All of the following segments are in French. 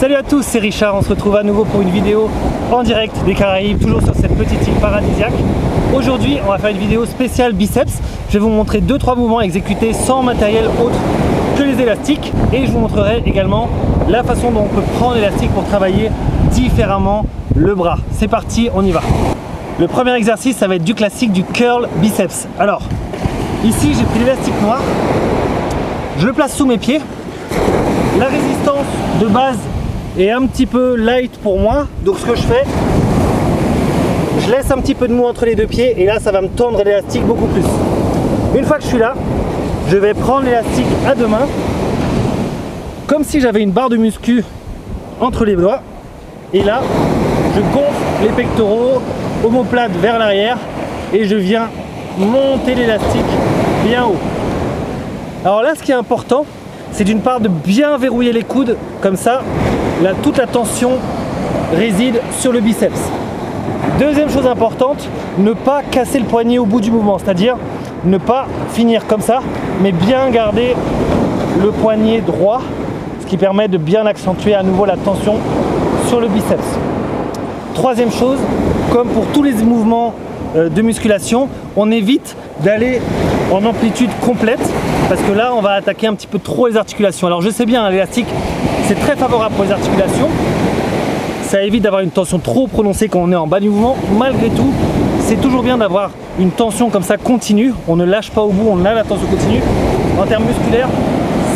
Salut à tous, c'est Richard, on se retrouve à nouveau pour une vidéo en direct des Caraïbes, toujours sur cette petite île paradisiaque. Aujourd'hui, on va faire une vidéo spéciale biceps. Je vais vous montrer 2-3 mouvements exécutés sans matériel autre que les élastiques. Et je vous montrerai également la façon dont on peut prendre l'élastique pour travailler différemment le bras. C'est parti, on y va. Le premier exercice, ça va être du classique, du curl biceps. Alors, ici j'ai pris l'élastique noir, je le place sous mes pieds. La résistance de base est un petit peu light pour moi, donc ce que je fais, je laisse un petit peu de mou entre les deux pieds et là ça va me tendre l'élastique beaucoup plus. Une fois que je suis là, je vais prendre l'élastique à deux mains, comme si j'avais une barre de muscu entre les doigts, et là je gonfle les pectoraux, omoplate vers l'arrière et je viens monter l'élastique bien haut. Alors là, ce qui est important, c'est d'une part de bien verrouiller les coudes, comme ça, là, toute la tension réside sur le biceps. Deuxième chose importante, ne pas casser le poignet au bout du mouvement, c'est-à-dire ne pas finir comme ça, mais bien garder le poignet droit, ce qui permet de bien accentuer à nouveau la tension sur le biceps. Troisième chose, comme pour tous les mouvements de musculation, on évite d'aller en amplitude complète parce que là on va attaquer un petit peu trop les articulations. Alors je sais bien, l'élastique c'est très favorable pour les articulations, ça évite d'avoir une tension trop prononcée quand on est en bas du mouvement. Malgré tout, c'est toujours bien d'avoir une tension comme ça continue, on ne lâche pas au bout, on a la tension continue. En termes musculaires,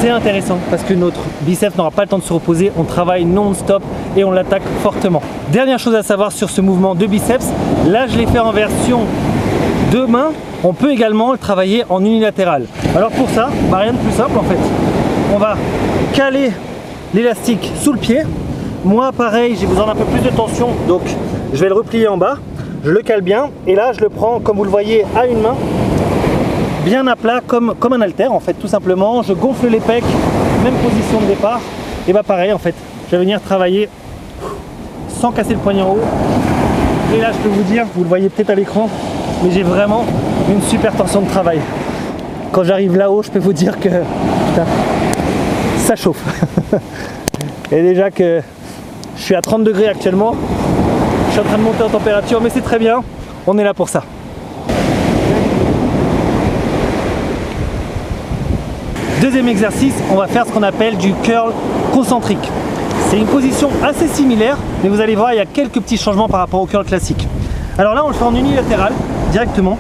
c'est intéressant parce que notre biceps n'aura pas le temps de se reposer, on travaille non-stop et on l'attaque fortement. Dernière chose à savoir sur ce mouvement de biceps, là je l'ai fait en version deux mains, on peut également le travailler en unilatéral. Alors pour ça, rien de plus simple en fait. On va caler l'élastique sous le pied. Moi pareil, j'ai besoin d'un peu plus de tension, donc je vais le replier en bas, je le cale bien et là je le prends comme vous le voyez à une main, bien à plat comme un haltère en fait, tout simplement. Je gonfle les pecs, même position de départ, et bah pareil en fait, je vais venir travailler sans casser le poignet en haut. Et là je peux vous dire, vous le voyez peut-être à l'écran, mais j'ai vraiment une super tension de travail. Quand j'arrive là-haut, je peux vous dire que putain, ça chauffe. Et déjà que je suis à 30 degrés actuellement, je suis en train de monter en température, mais c'est très bien, on est là pour ça. Deuxième exercice, on va faire ce qu'on appelle du curl concentrique. C'est une position assez similaire, mais vous allez voir, il y a quelques petits changements par rapport au curl classique. Alors là, on le fait en unilatéral, directement.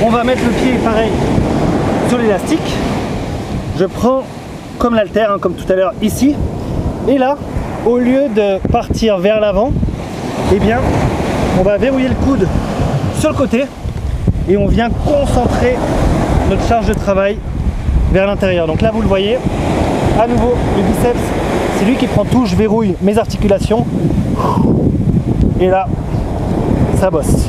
On va mettre le pied, pareil, sur l'élastique. Je prends comme l'haltère, comme tout à l'heure, ici. Et là, au lieu de partir vers l'avant, eh bien, on va verrouiller le coude sur le côté et on vient concentrer notre charge de travail vers l'intérieur. Donc là, vous le voyez, à nouveau, le biceps, c'est lui qui prend tout. Je verrouille mes articulations. Et là, ça bosse.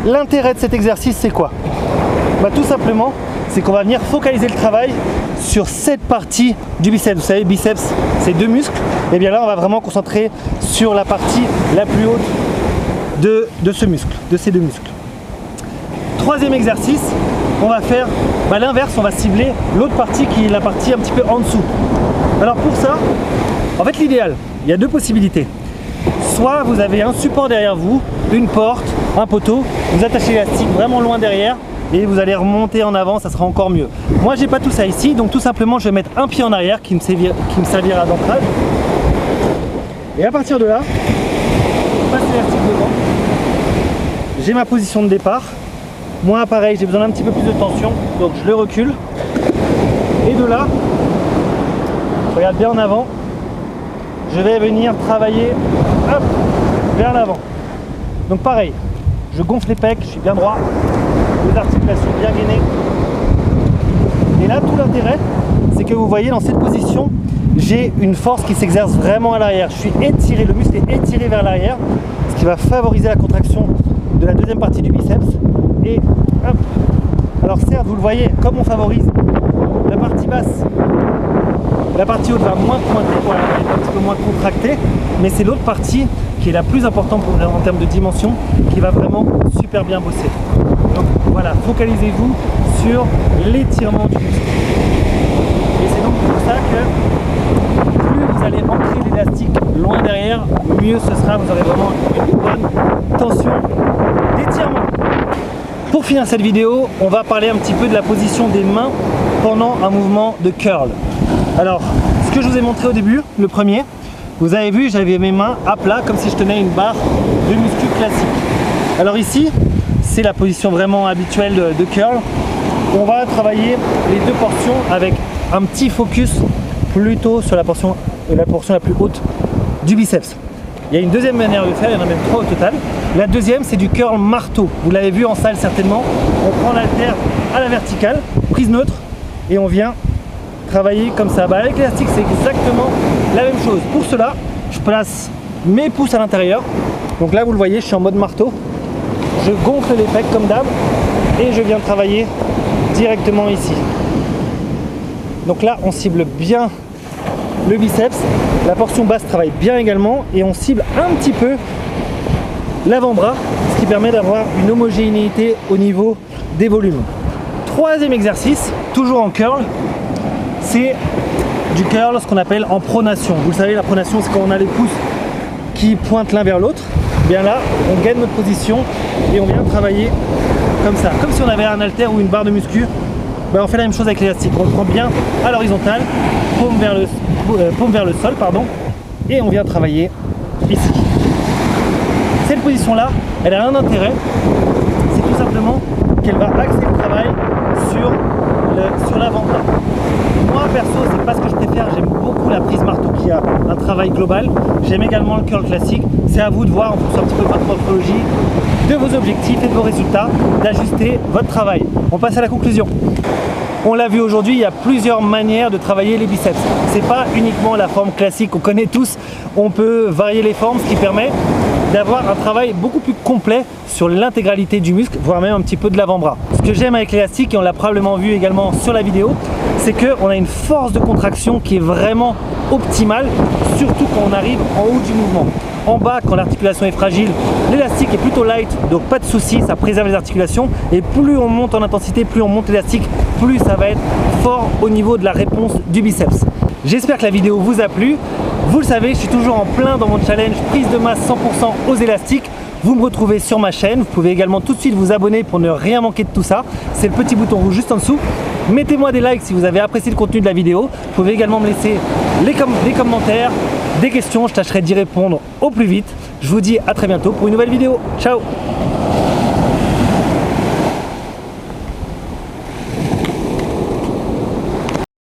L'intérêt de cet exercice, c'est quoi? Tout simplement, c'est qu'on va venir focaliser le travail sur cette partie du biceps. Vous savez, biceps, c'est deux muscles. Et bien là, on va vraiment concentrer sur la partie la plus haute de ce muscle, de ces deux muscles. Troisième exercice, on va faire l'inverse, on va cibler l'autre partie qui est la partie un petit peu en dessous. Alors pour ça, en fait l'idéal, il y a deux possibilités. Soit vous avez un support derrière vous, une porte, un poteau, vous attachez l'élastique vraiment loin derrière et vous allez remonter en avant, ça sera encore mieux. Moi j'ai pas tout ça ici, donc tout simplement je vais mettre un pied en arrière qui me servira d'ancrage. Et à partir de là, je passe l'élastique devant, j'ai ma position de départ. Moi pareil, j'ai besoin d'un petit peu plus de tension, donc je le recule. Et de là, je regarde bien en avant, je vais venir travailler hop, vers l'avant. Donc pareil, je gonfle les pecs, je suis bien droit, les articulations bien gainées. Et là, tout l'intérêt, c'est que vous voyez dans cette position, j'ai une force qui s'exerce vraiment à l'arrière. Je suis étiré, le muscle est étiré vers l'arrière, ce qui va favoriser la contraction de la deuxième partie du biceps. Et hop. Alors certes, vous le voyez, comme on favorise la partie basse, la partie haute va moins pointer, voilà, elle est un petit peu moins contractée, mais c'est l'autre partie qui est la plus importante en termes de dimension, qui va vraiment super bien bosser. Donc voilà, focalisez-vous sur l'étirement du muscle. Et c'est donc pour ça que longueur, mieux ce sera. Vous aurez vraiment une bonne tension d'étirement. Pour finir cette vidéo, on va parler un petit peu de la position des mains pendant un mouvement de curl. Alors, ce que je vous ai montré au début, le premier, vous avez vu, j'avais mes mains à plat comme si je tenais une barre de muscu classique. Alors ici, c'est la position vraiment habituelle de curl. On va travailler les deux portions avec un petit focus plutôt sur la portion la plus haute du biceps. Il y a une deuxième manière de le faire, il y en a même 3 au total. La deuxième, c'est du curl marteau. Vous l'avez vu en salle certainement. On prend l'haltère à la verticale, prise neutre, et on vient travailler comme ça. Avec l'élastique, c'est exactement la même chose. Pour cela, je place mes pouces à l'intérieur. Donc là, vous le voyez, je suis en mode marteau. Je gonfle les pecs comme d'hab et je viens travailler directement ici. Donc là, on cible bien le biceps, la portion basse travaille bien également et on cible un petit peu l'avant-bras, ce qui permet d'avoir une homogénéité au niveau des volumes. Troisième exercice, toujours en curl, c'est du curl, ce qu'on appelle en pronation. Vous le savez, la pronation, c'est quand on a les pouces qui pointent l'un vers l'autre. Bien là, on gagne notre position et on vient travailler comme ça, comme si on avait un haltère ou une barre de muscu. On fait la même chose avec l'élastique, on le prend bien à l'horizontale, paume vers le sol, et on vient travailler ici. Cette position-là, elle a un intérêt, c'est tout simplement qu'elle va axer le travail sur l'avant-bras. Moi perso, c'est pas ce que je préfère, j'aime beaucoup la prise marteau qui a un travail global, j'aime également le curl classique, c'est à vous de voir en fonction un petit peu de votre morphologie, de vos objectifs et de vos résultats, d'ajuster votre travail. On passe à la conclusion. On l'a vu aujourd'hui, il y a plusieurs manières de travailler les biceps. C'est pas uniquement la forme classique qu'on connaît tous, on peut varier les formes, ce qui permet d'avoir un travail beaucoup plus complet sur l'intégralité du muscle, voire même un petit peu de l'avant-bras. Ce que j'aime avec l'élastique, et on l'a probablement vu également sur la vidéo, c'est qu'on a une force de contraction qui est vraiment optimale, surtout quand on arrive en haut du mouvement. En bas, quand l'articulation est fragile, l'élastique est plutôt light, donc pas de souci, ça préserve les articulations. Et plus on monte en intensité, plus on monte l'élastique, plus ça va être fort au niveau de la réponse du biceps. J'espère que la vidéo vous a plu. Vous le savez, je suis toujours en plein dans mon challenge prise de masse 100% aux élastiques. Vous me retrouvez sur ma chaîne. Vous pouvez également tout de suite vous abonner pour ne rien manquer de tout ça. C'est le petit bouton rouge juste en dessous. Mettez-moi des likes si vous avez apprécié le contenu de la vidéo. Vous pouvez également me laisser des commentaires, des questions. Je tâcherai d'y répondre au plus vite. Je vous dis à très bientôt pour une nouvelle vidéo. Ciao!